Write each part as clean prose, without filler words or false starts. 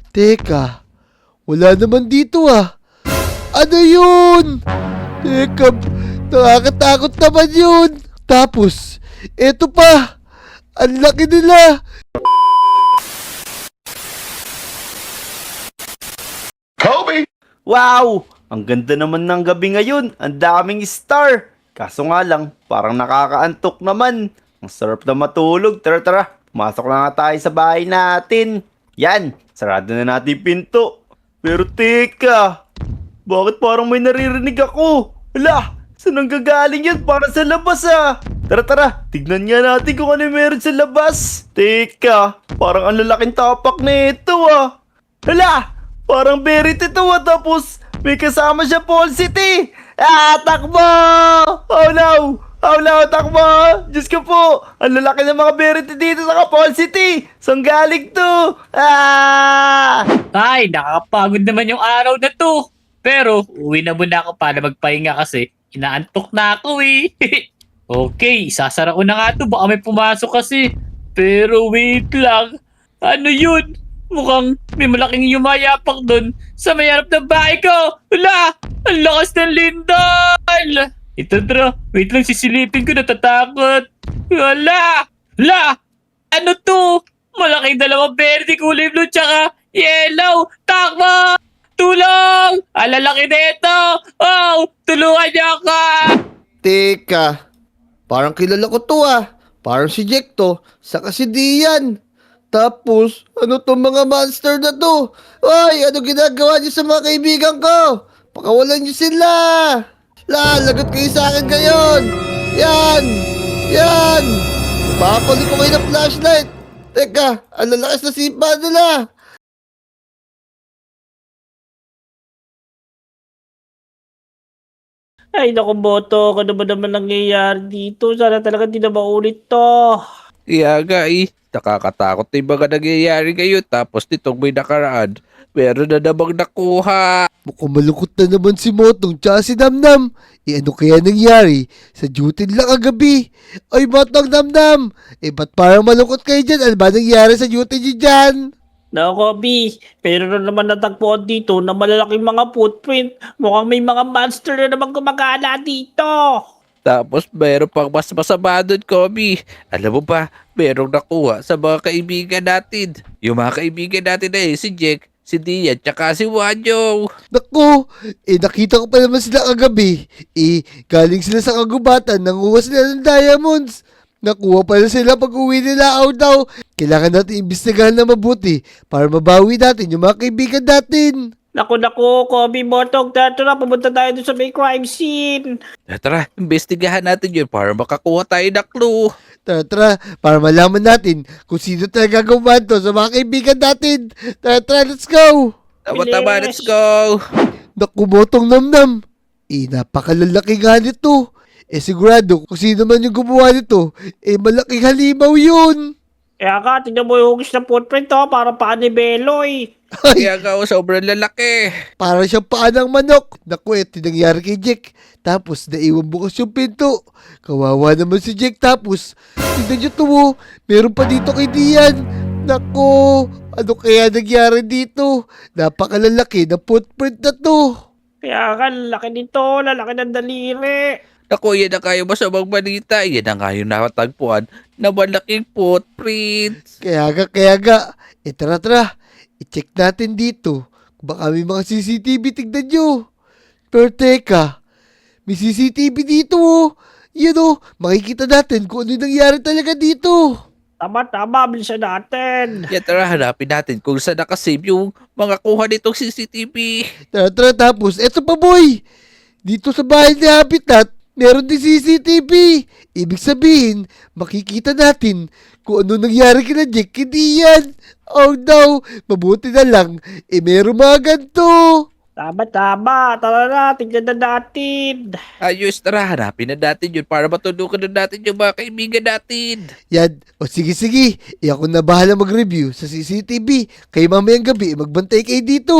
Teka, wala naman dito ah. Ano yun? Teka, nakakatakot naman yun. Tapos, eto pa. Ang laki nila. Wow! Ang ganda naman ng gabi ngayon. Ang daming star. Kaso nga lang, parang nakakaantok naman. Ang sarap na matulog. Tara, tara. Pumasok na nga tayo sa bahay natin. Yan, sarado na natin yung pinto. Pero teka, bakit parang may naririnig ako? Hala, saan ang gagaling yan? Para sa labas ah. Tara, tara. Tignan nga natin kung ano yung meron sa labas. Teka, parang ang lalaking tapak na ito ah. Hala, parang Berit ito ah. Tapos may kasama siya Paul City. Ah, takbo! Oh no! Oh no, takbo! Diyos ko po! Ang lalaki ng mga Berit dito sa Paul City! Saan galing to? Ah! Ay, nakakapagod naman yung araw na to. Pero, uwi na muna ako para magpahinga kasi inaantok na ako eh. Okay, isasara ko na nga to. Baka may pumasok kasi. Pero wait lang. Ano yun? Mukhang may malaking yumayapak doon sa may harap ng bahay ko. Wala! Ang lakas ng lindol! Ito bro, wait lang sisilipin ko, natatakot. Wala! Wala! Ano to? Malaking dalawang berde, kulay blue, tsaka yellow! Takbo! Tulong! Alalaki na ito! Oh! Tulungan niyo ako! Teka, parang kilala ko to ah. Parang si Jack to, saka si Dian. Tapos, ano tong mga monster na to? Ay, ano ginagawa niyo sa mga kaibigan ko? Pakawalan niyo sila! Lagot kayo sa akin ngayon! Yan! Yan! Papali ko kayo ng flashlight! Teka, ang lalakas na sipa nila! Ay, naku, Boto. Ano ba naman nangyayari dito? Sana talaga di na maulit to. Kaya nga nakakatakot na yung mga nangyayari ngayon tapos nitong may nakaraan, meron na namang nakuha. Mukhang malungkot na naman si Motong tsaka si Namnam. Ano kaya nangyari? Sa duty lang kagabi. Ay, Motong Namnam! Ba't parang malungkot kayo dyan? Ano ba nangyari sa duty niyo dyan? Naku, B. Pero na naman natagpuan dito na malalaking mga footprint. Mukhang may mga monster na naman gumagala dito. Tapos meron pang mas masama doon, Kobe. Alam mo ba, merong nakuha sa mga kaibigan natin. Yung mga kaibigan natin na si Jack, si Dian, tsaka si Wanyo. Naku, nakita ko pa naman sila kagabi. Galing sila sa kagubatan, nanguha sila ng diamonds. Nakuha pala sila pag uwi nila daw. Kailangan natin imbestigahan na mabuti para mabawi natin yung mga kaibigan natin. Naku, Kobe, Botong. Tara, pumunta tayo dun sa may crime scene. Tara, investigahan natin yun para makakuha tayo ng clue. Tara, para malaman natin kung sino talaga gumawa to sa mga kaibigan natin. Tara, let's go! Tama, Bilis. let's go. Naku, Motong Namnam. Napakalalaki nga nito. Sigurado kung sino man yung gumawa nito, malaking halimaw yun. Kaya ka, tignan mo yung hugis ng footprint to. Para paa ni Beloy. Ay, Kaya nga, sobrang lalaki. parang siyang paa ng manok. Naku, ito nangyari kay Jack. Tapos, naiwan bukas yung pinto. Kawawa naman si Jack. Tapos, tignan nyo to, meron pa dito kay Dian. Naku, ano kaya nangyari dito? Napakalalaki na footprint na to. Kaya ka, lalaki nito. Lalaki ng daliri. Naku, yan na kayo masamang balita. Yan na nga yung nakatagpuan na malaking footprints. Kaya nga. Tara. I-check natin dito. Baka may mga CCTV, tignan nyo. Pero teka, may CCTV dito Yan makikita natin kung ano yung nangyari talaga dito. Tama, bilisan natin. Yan, tara, hanapin natin kung saan nakasave yung mga kuha nitong CCTV. Tara, tapos, eto pa boy. Dito sa bahay ni Habitat, meron din CCTV. Ibig sabihin, makikita natin kung ano nangyari kina Jack, hindi yan. Oh no, mabuti na lang, meron mga ganito. Tama. Tara na, tignan na natin. Ayos, tara, hanapin na natin yun para matulungan na natin yung mga kaibigan natin. Yan, sige. Ako na bahala mag-review sa CCTV. Kayo mamayang gabi, magbantay kayo dito.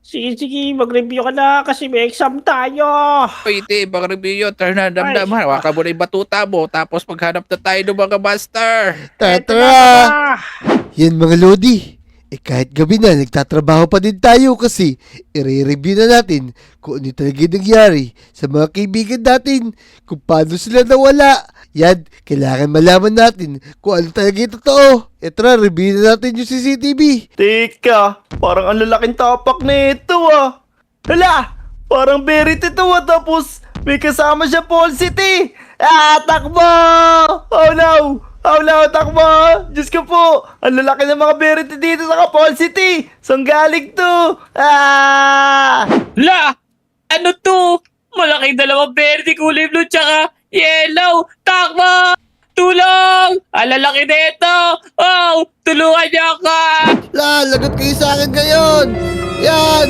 Sige, mag-review ka na kasi may exam tayo. Pwede, baka review yun. Tara na, damdam, hawakan mo na yung batuta mo. Tapos maghanap na tayo ng mga master. Tara. Tara. Yan mga Lodi. kahit gabi na, nagtatrabaho pa din tayo kasi i-review na natin kung ano talaga yung nangyari sa mga kaibigan natin, kung paano sila nawala. Yan, kailangan malaman natin kung ano talaga yung totoo. Tara, review na natin yung CCTV. Teka, parang ang lalaking tapak na ito ah. Hala, parang Verity to ah, tapos may kasama siya Paul City. Takbo! Oh no! Oh no, takbo! Diyos ko po, ang lalaki ng mga Verity dito sa Paul City. Saan galing to? La! Ano to? Malaking dalawang verde, kulay blue, tsaka yellow! Takbo! Tulong! Ang lalaki nito! Oh! Tulungan niyo ako! Lagot kayo sa akin ngayon. Yan!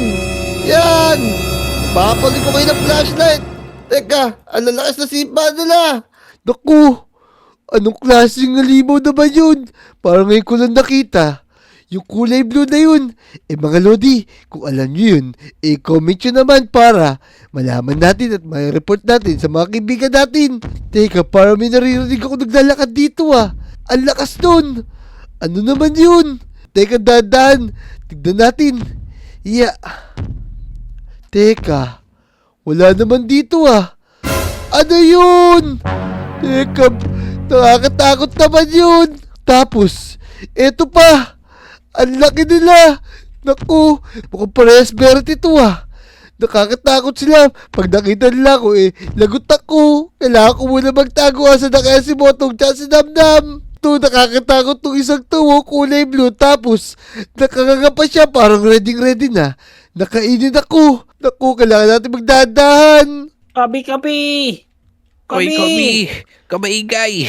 Yan! Papalit ko kayo ng flashlight. Teka, ang lalakas na simpa nila. Naku! Anong klaseng halimaw naman yun? Parang ngayon ko lang nakita. Yung kulay blue na yun. Mga Lodi, kung alam nyo yun, comment nyo naman para malaman natin at may report natin sa mga kaibigan natin. Teka, parang may naririnig ako naglalakad dito ah. Ang lakas nun. Ano naman yun? Teka, dahan. Tignan natin. Yeah. Teka, wala naman dito ah. Ano yun? Teka, nakakatakot naman yun. Tapos, eto pa. Ang laki nila. Naku, mukhang parehas Verity to ah. Nakakatakot sila. Pag nakita nila ako lagot ako. Kailangan ko muna magtago sa nakaya si Motong tsaka si Damdam. To, nakakatakot tong isang tuwo, kulay blue. Tapos, nakakanga pa siya. Parang ready na. Nakainin ako. Naku, kailangan natin magdadahan. Kabi! Oy, Kobe, kamaingay.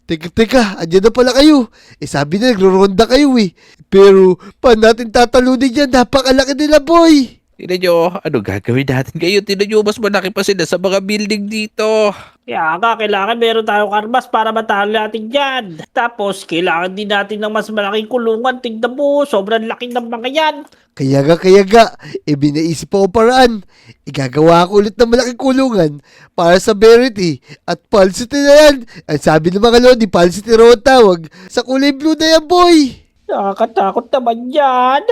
Teka, andyan na pala kayo. Sabi na nagro-ronda kayo Pero, paano natin tatalunin yan? Napakalaki nila, boy. Tignan nyo, ano gagawin natin ngayon? Tignan nyo, mas malaki pa sila sa mga building dito. Kaya nga, kailangan meron tayong armas para matalo natin yan. Tapos, kailangan din natin ng mas malaking kulungan. Tignan mo, sobrang laki ng mga yan. Kaya nga, binaisip ako paraan. Igagawa ko ulit ng malaking kulungan para sa Verity at Falsity na yan. Ang sabi ng mga Lodi, Falsity raw ang tawag. Sa kulay blue na yan, boy. Nakakatakot naman yan.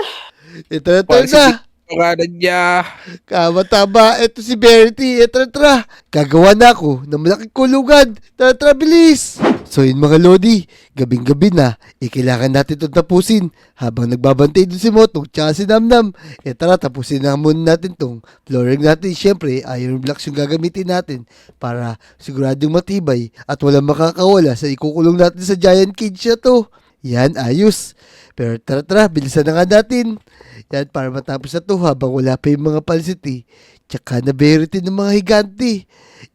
Ito na. Pangalan niya. Tama. Ito si Verity. Tara. Gagawa na ako ng malaking kulungan. Tara, bilis. So yun mga Lodi, gabing-gabi na, kailangan natin itong tapusin habang nagbabantay dun si Motong tsaka si Namnam. Tara, tapusin na muna natin itong flooring natin. Siyempre, iron blocks yung gagamitin natin para siguradong matibay at walang makakawala sa ikukulong natin sa giant cage na to. Yan, ayos. Pero tara, bilisan na nga natin. Yan, para matapos na to habang wala pa yung mga Falsity tsaka na Verity ng mga higanti.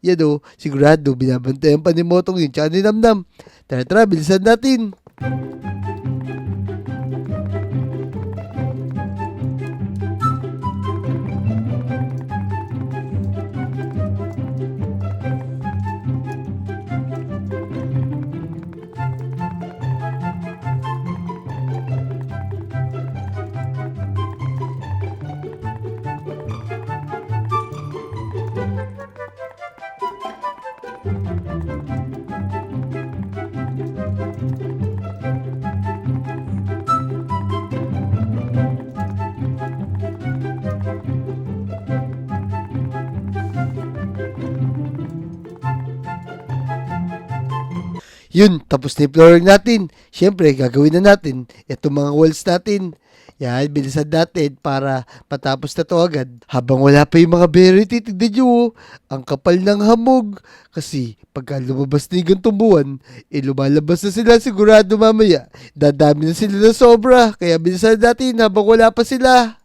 Yan sigurado, binabantayan pa ni Motong yun tsaka ni Namnam. Tara, bilisan natin. Yun, tapos na yung flooring natin. Siyempre, gagawin na natin itong mga walls natin. Yan, bilisan natin para matapos na to agad. Habang wala pa yung mga Verity, tignan nyo, ang kapal ng hamog. Kasi, pagka lumabas na yung gantong buwan, lumalabas na sila sigurado mamaya. Dadami na sila na sobra. Kaya bilisan natin habang wala pa sila.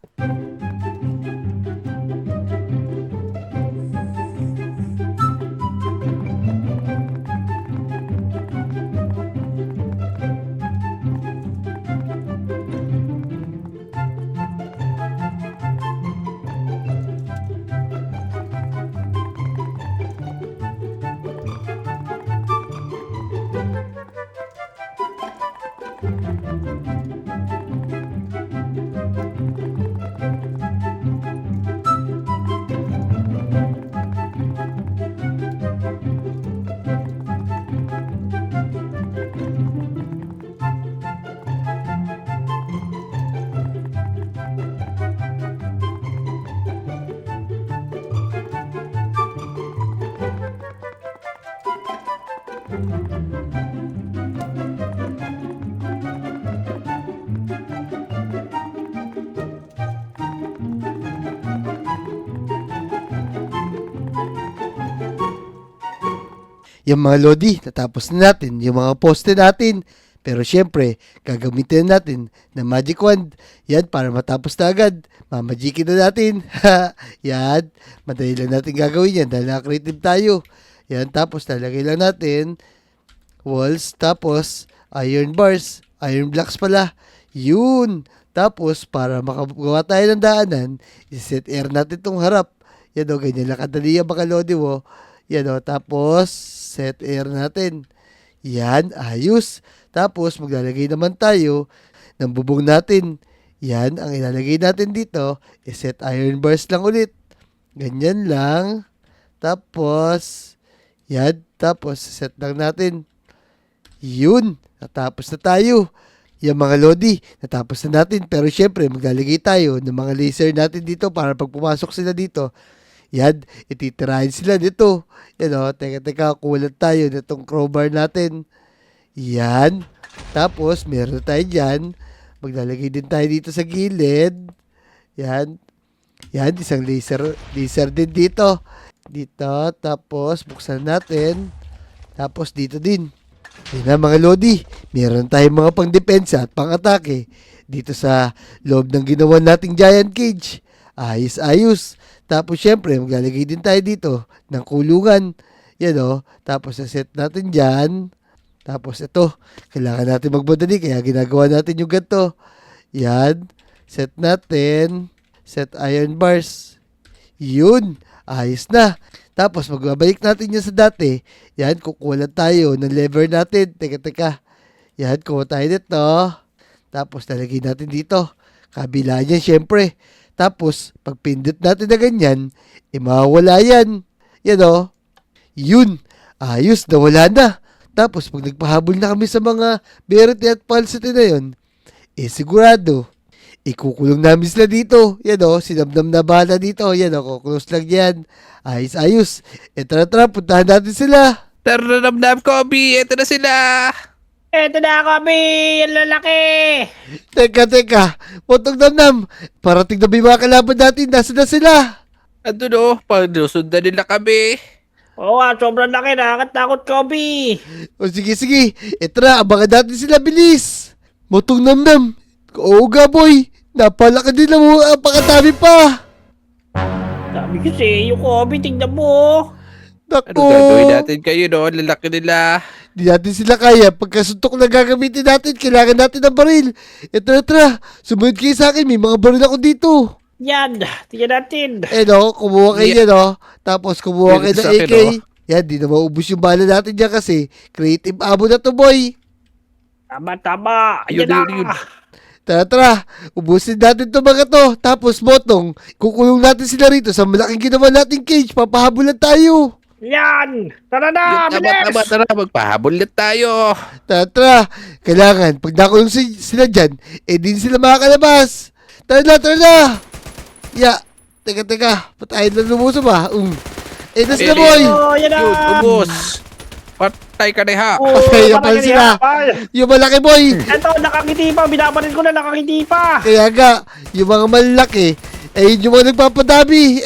yung mga Lodi, natapos na natin. Yung mga poste natin. Pero syempre, gagamitin natin ng magic wand. Yan, para matapos na agad. Mamagikin na natin. Yan, madali lang natin gagawin yan dahil na-creative tayo. Yan, tapos lalagay lang natin walls, tapos iron bars, iron blocks pala. Yun. Tapos, para makagawa tayo ng daanan, iset air natin tong harap. Yan o, ganyan lang kadali yan mga Lodi mo. Yan o, tapos, set air natin. Yan, ayos. Tapos, maglalagay naman tayo ng bubong natin. Yan, ang ilalagay natin dito, iset iron bars lang ulit. Ganyan lang. Tapos, yan. Tapos, set lang natin. Yun. Natapos na tayo. Yung mga Lodi, natapos na natin. Pero syempre, maglalagay tayo ng mga laser natin dito para pag pumasok sila dito, yan, ititirahin sila dito. Yan o, teka, kulat tayo nitong crowbar natin. Yan. Tapos, meron tayo dyan. Maglalagay din tayo dito sa gilid. Yan. Yan, isang laser din dito. Dito, tapos, buksan natin. Tapos, dito din. Yan na mga Lodi, meron tayong mga pang-depensa at pang-atake dito sa loob ng ginawa nating giant cage. Ayos. Tapos syempre, maglalagay din tayo dito ng kulungan. Yan o. Tapos set natin dyan. Tapos ito, kailangan natin magmadali kaya ginagawa natin yung ganito. Yan. Set natin. Set iron bars. Yun. Ayos na. Tapos magbabalik natin yan sa dati. Yan, kukuha tayo ng lever natin. Teka. Yan, kuha tayo dito. Tapos lalagay natin dito. Kabila niyan syempre. Tapos, pag pindot natin na ganyan, mawawala yan. Yan o. Yun. Ayos, nawala na. Tapos, pag nagpahabol na kami sa mga Verity at Falsity na yun, sigurado, ikukulong namin sila dito. Yan o, sinamnam na bala dito. Yan o, kukulong lang yan. Ayos. Tara, puntahan natin sila. Tara na namnam, Kobe. Ito na sila. Eto na kami, ang lalaki. Teka. Potong namnam. Parating na ba yung mga kalaban natin? Nasaan na sila? Ando no, pagnusundan nila kami. Oo nga, sobrang laki, nakakatakot, Kobe. O sige. Tara, abangan natin sila, bilis. Motong namnam. Oo nga, boy. Napalaki din na mo. Pakadami pa. Sabi kasi, yung Kobe, tingnan mo. Ano Naku. gagawin natin kayo no? Lalaki nila. Di natin sila kaya. Pagkasuntok na gagamitin natin, kailangan natin ng baril. Tara. Sumunod kayo sa akin. May mga baril ako dito. Yan, tingnan natin. Kumuha kayo yan, Tapos kumuha kayo Yan, ng sa akin, AK. Yan, di na maubos yung bala natin dyan kasi creative ammo na to, boy. Tama. Yun, Ayan na. yun. Tara. Ubusin natin to mga to. Tapos, Motong, kukulong natin sila rito sa malaking ginawa nating cage. Papahabulan tayo. Yan. Tara na, Yun, bilis. tara. Magpahabol na tayo. Tara. Kailangan, pag nakulong sila dyan, din sila makakalabas. Tara na. Ya. Teka. Patayin lang lumuso ba? Na sila, Eli. boy. Oh, yan na. Yun, ubos. Patay ka na ha. Oh, Patay na pala parang sila. ganyan. Yung malaki, boy. Eto, nakangiti pa. Binabaril ko na, nakangiti pa. Kaya nga, yung mga malaki, yun yung mga nagpapadami.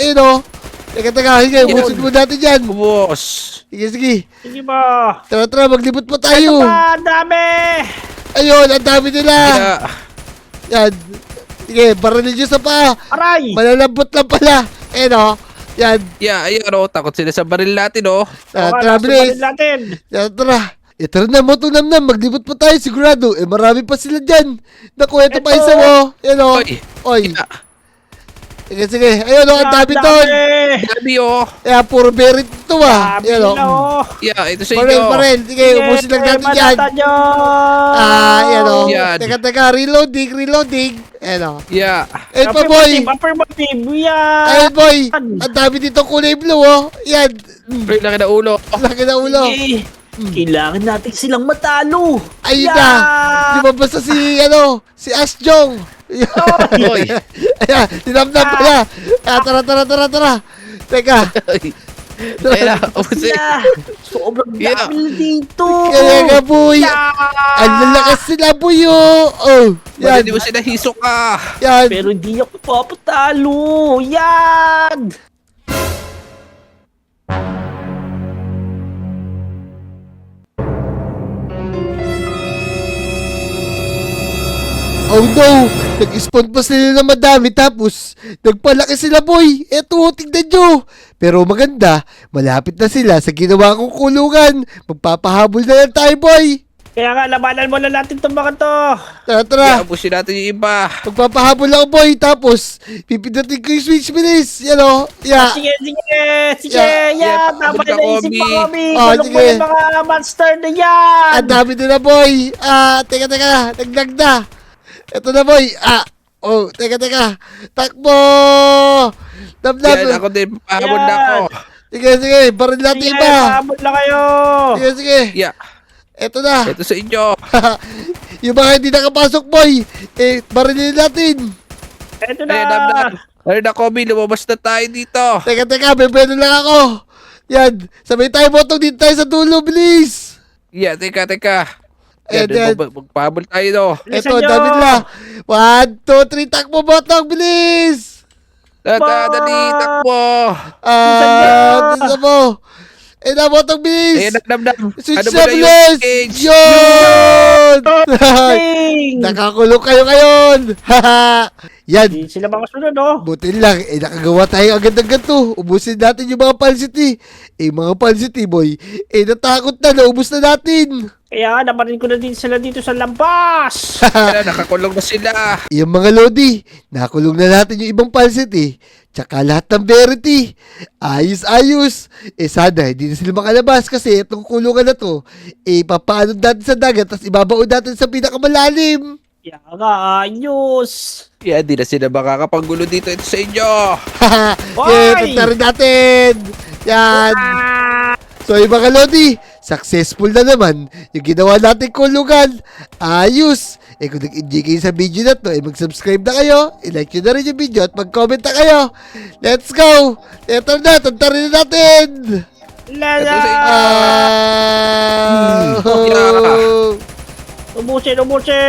Teka, hinga, ubusin mo natin yan. Ubos. Sige. Sige ba? Tara, maglibot pa Ito tayo. pa, ang dami. Ayun, ang dami nila. Yeah. Yan. Sige, barilin nyo sa paa. Aray. Malalambot lang pala. Yan. Yeah, ayun oh. Takot sila sa baril natin oh. Tara, bilis. natin. Tara. Tara na, Motong Namnam. Maglibot pa tayo, sigurado. Marami pa sila dyan. Naku, ito pa Ito. isa mo. Yan o. Oy. Oy. Yeah. Sige. Ayun o, ang dami doon. Dami oh. Puro berry ito Dami Yan o. na, oh. Yeah, ito sa Baril. inyo. Sige, ubusin lang natin yan. Manatan nyo. Yan o. Yan. Teka. Reloading. Yan o. Yeah. Ayun pa, boy. Affirmative. Yan. Ayun, boy. Ang dami dito kulay blue, oh. Yan. Ay, laki na ulo. Laki na ulo. Sige. Kailangan natin silang matalo. Ayun na. Di ba basta si Asjong? Oy. Ayan, tinamnam pa na. Tara. Teka. Ayun na. Ubusin. Yeah. Sobrang Yeah. dami dito. Kaya nga, boy. Yeah. Ang lalakas sila, boy, oh. Yan. Yan. Hindi mo sila hisok ah. Yan. Pero hindi ako papatalo. Yan. Oh no! Nag-spawn pa sila na madami tapos nagpalaki sila boy. Eto, tingnan nyo. Pero maganda, malapit na sila sa ginawa kong kulungan. Magpapahabol na lang tayo boy. Kaya nga, labanan mo na natin itong mga to. Tara, tara. Abusin natin yung iba. Magpapahabol ako boy. Tapos, pipindutin ko yung switch bilis. Yan o. Yeah. Sige, sige, sige, Yeah, yan. yeah, Tama pagod na ka, isip mo, Kobe. Kobe. Oh, Kulong mo sige. yung mga monster na yan. Ang dami na boy. Teka. Nagdag na. Ito na boy. Teka. Takbo. Yan, Damdam. ako din. Pahabol na Yan. ako. Sige. Baril natin Sige, iba. pahabol na kayo. Sige. Yeah, Ito na. ito sa inyo. Yung mga hindi nakapasok boy. Barilin natin. Ito Ayan, na. damdam. Ayun na, Kobe. Lumabas na tayo dito. Teka. Bebeno lang ako. Yan. Sabay tayo botong dito tayo sa dulo. Bilis. Yeah, teka. Ayan, Yan, yan. magpahabol tayo, no. Bilisan Ito, nyo. dami na. 1, 2, 3, takbo botong. Bilis. Dali, takbo. Bisa mo. Botong bilis. Ayan, damdam. Switch Ano na mo na yung bilis. cage? Yun. Ding. Nakakulong kayo ngayon. Yan. Hindi sila mga sunod, oh. Buti lang, nakagawa tayo agad-agad to. Ubusin natin yung mga pansity. Mga pansity, boy. Natakot na, naubos na natin. Kaya nga, naparin ko na din sila dito sa lampas. Ayan, nakakulong na sila. Yung mga Lodi, nakulong na natin yung ibang pansity. Tsaka lahat ng Verity. Ayos. Sana, hindi na sila makalabas kasi itong kulungan na to, papaanod natin sa dagat, tapos ibabaon natin sa pinakamalalim. Kaya nga, ayos. Yan, di na sila makakapanggulo dito. Ito sa inyo. Yan, tarin natin. Yan. So yung mga Lodi, successful na naman yung ginawa natin kulungan. Ayos. Kung nag-enjoy kayo sa video na to, mag-subscribe na kayo, i-like nyo na rin yung video at mag-comment na kayo. Let's go! Ito na, tantarin na natin! Lala. Ah! Yeah. Ubusin. Sige!